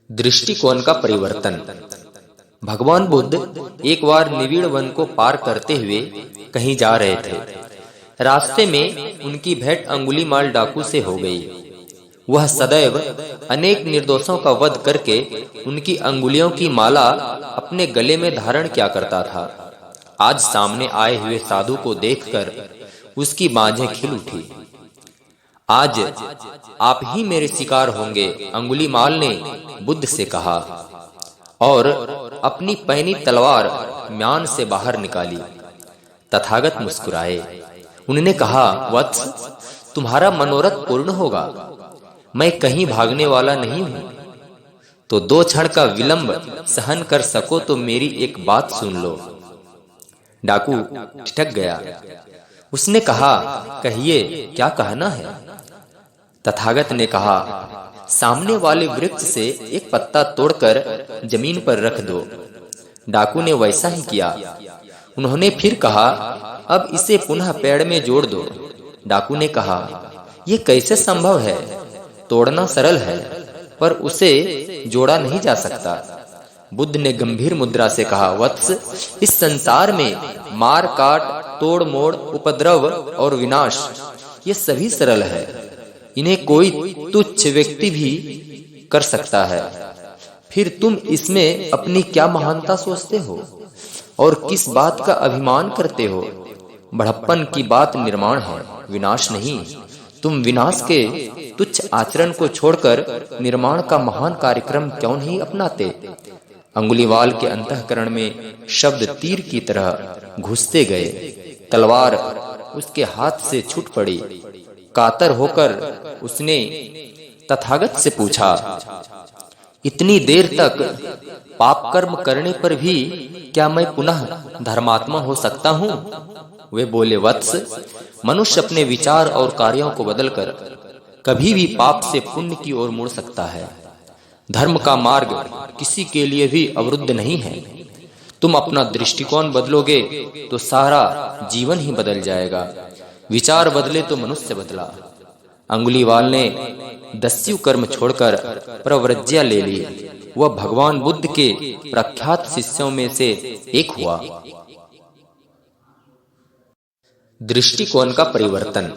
दृष्टिकोण का परिवर्तन। भगवान बुद्ध एक बार निबिड़ वन को पार करते हुए कहीं जा रहे थे। रास्ते में उनकी भेंट अंगुलीमाल डाकू से हो गई। वह सदैव अनेक निर्दोषों का वध करके उनकी अंगुलियों की माला अपने गले में धारण किया करता था। आज सामने आए हुए साधु को देखकर उसकी बांझें खिल उठी। आज आप ही मेरे शिकार होंगे, अंगुलीमाल ने बुद्ध से कहा और अपनी पैनी तलवार म्यान से बाहर निकाली। तथागत मुस्कुराए। उन्होंने कहा, वत्स, तुम्हारा मनोरथ पूर्ण होगा। मैं कहीं भागने वाला नहीं हूं। तो 2 क्षण का विलंब सहन कर सको तो मेरी एक बात सुन लो। डाकू ठिठक गया। उसने कहा, कहिए, क्या कहना है? तथागत ने कहा, सामने वाले वृक्ष से एक पत्ता तोड़कर जमीन पर रख दो। डाकू ने वैसा ही किया। उन्होंने फिर कहा, अब इसे पुनः पेड़ में जोड़ दो। डाकू ने कहा, यह कैसे संभव है? तोड़ना सरल है, पर उसे जोड़ा नहीं जा सकता। बुद्ध ने गंभीर मुद्रा से कहा, वत्स, इस संसार में मार काट, तोड़ मोड़, उपद्रव और विनाश ये सभी सरल है। इन्हें कोई तुच्छ व्यक्ति भी कर सकता है। फिर तुम इसमें अपनी क्या महानता सोचते हो और किस बात का अभिमान करते हो? बड़प्पन की बात निर्माण है, विनाश नहीं। तुम विनाश के तुच्छ आचरण को छोड़कर निर्माण का महान कार्यक्रम क्यों नहीं अपनाते? अंगुलीमाल के अंतःकरण में शब्द तीर की तरह घुसते गए। तलवार उसके हाथ से छूट पड़ी। कातर होकर उसने तथागत से पूछा, इतनी देर तक पाप कर्म करने पर भी क्या मैं पुनः धर्मात्मा हो सकता हूँ? वे बोले, वत्स, मनुष्य अपने विचार और कार्यों को बदलकर कभी भी पाप से पुण्य की ओर मुड़ सकता है। धर्म का मार्ग किसी के लिए भी अवरुद्ध नहीं है। तुम अपना दृष्टिकोण बदलोगे तो सारा जीवन ही बदल जाएगा। विचार बदले तो मनुष्य बदला। अंगुलीमाल ने दस्यु कर्म छोड़कर प्रव्रज्या ले ली। वह भगवान बुद्ध के प्रख्यात शिष्यों में से एक हुआ। दृष्टिकोण का परिवर्तन।